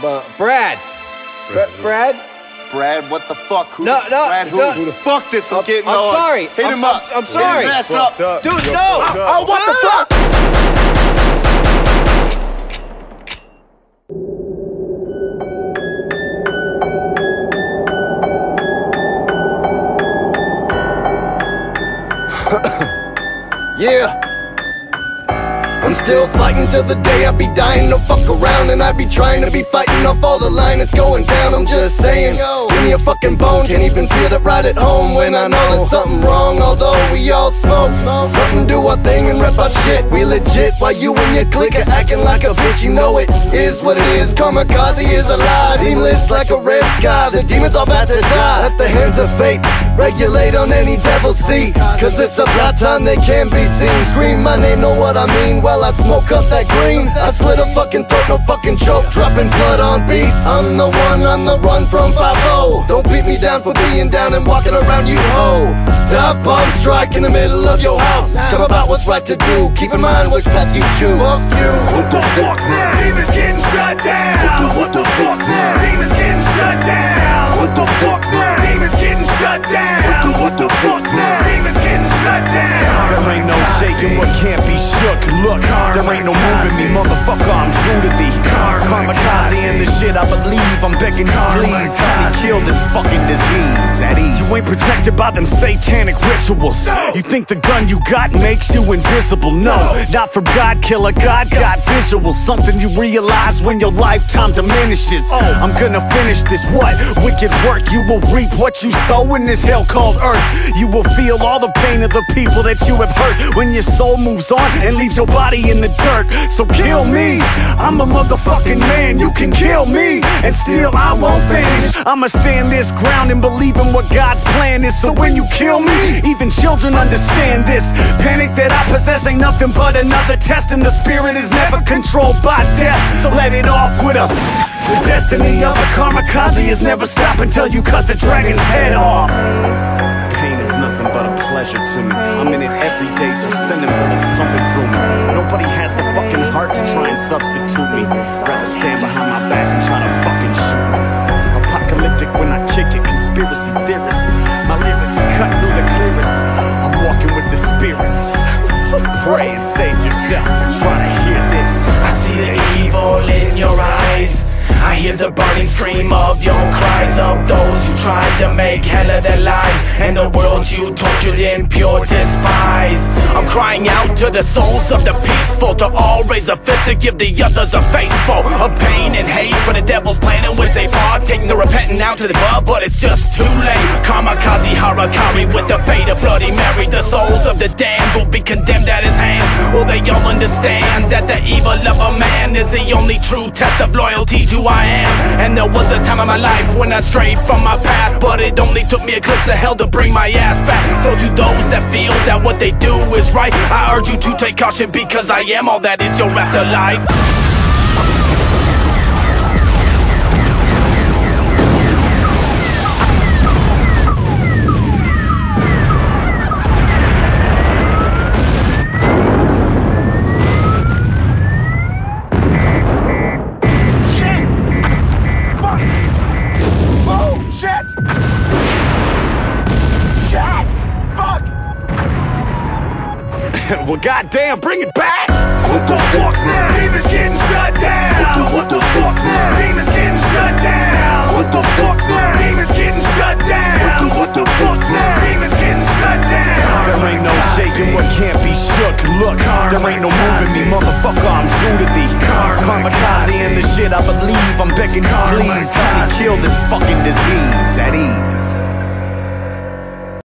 Brad. Brad? Brad, what the fuck? Who No, Brad, who? no. Who the fuck this? I'm getting I'm on. sorry. Hit him up. I'm sorry. Hit his ass up. Dude, no. Oh, what the fuck? Yeah. I'm still fighting till the day I be dying. No fuck around, and I be trying to be fighting off all the line that's going down. I'm just saying, give me a fucking bone. Can't even feel it right at home when I know there's something wrong. Although we all smoke, something do our thing and rep our shit. We legit while you and your clique are acting like a bitch. You know it is what it is. Kamikaze is alive, seamless like a red sky. The demons are about to die at the hands of fate. Regulate on any devil seat, cause it's about time they can't be seen. Scream my name, know what I mean? Well, I smoke up that green. I slit a fucking throat, no fucking choke, dropping blood on beats. I'm the one on the run from 5-0. Don't beat me down for being down and walking around, you hoe. Dive bomb strike in the middle of your house. Come about what's right to do, keep in mind which path you choose. Fuck you. What the fuck, man? Demons getting shut down. What the fuck, man? Demons getting shut down. What the fuck, man? Demons getting shut down. What the fuck, man? Demons getting shut down. There ain't no shaking what can't be shook. Look, there ain't no moving me, motherfucker, I'm true to thee. Kamikaze in the shit I believe. I'm begging you, please help me kill this fucking disease at ease. You ain't protected by them satanic rituals. You think the gun you got makes you invisible? No, not for God killer, God got visuals. Something you realize when your lifetime diminishes. I'm gonna finish this, what? Wicked work. You will reap what you sow in this hell called earth. You will feel all the pain of the people that you have hurt when your soul moves on and leaves your body in the dirt. So kill me, I'm a motherfucking man. You can kill me, and still I won't vanish. I'ma stand this ground and believe in what God's plan is. So when you kill me, even children understand this. Panic that I possess ain't nothing but another test, and the spirit is never controlled by death. So let it off with a the destiny of a kamikaze is never stop until you cut the dragon's head off. Pain is nothing but a pleasure to me. I'm in it every day, so sending bullets pumping through me. Nobody has the fucking heart to try and substitute me. Rather stand behind my back and try to fucking shoot me. Apocalyptic when I kick it, conspiracy theorist. My lyrics cut through the clearest. I'm walking with the spirits. Pray and save yourself and try to hear this. I see the evil in your eyes. I hear the burning scream of your cries, of those who tried to make hell of their lives, and the world you tortured in pure despise. I'm crying out to the souls of the peaceful, to all raise a fist to give the others a face full of pain and hate for the devil's plan in which they partake. They're repenting out to the above, but it's just too late. Kamikaze Harakiri with the fate of Bloody Mary. The souls of the damned will be condemned at his hands. Will they all understand that the evil of a man is the only true test of loyalty to I am? And there was a time in my life when I strayed from my path, but it only took me a glimpse of hell to bring my ass back. So to those that feel that what they do is right, I urge you to take caution, because I am all that is your afterlife. Well, goddamn, bring it back! What the fuck, man? Demons getting shut down. What the fuck, man? Demons getting shut down. What the fuck, man? Demons getting shut down. What the fuck, man? Demons getting shut down. There ain't no shaking what can't be shook. Look, there ain't no moving me, motherfucker, I'm true to thee. Kamikaze in the shit I believe. I'm begging you, please help me kill this fucking disease at ease.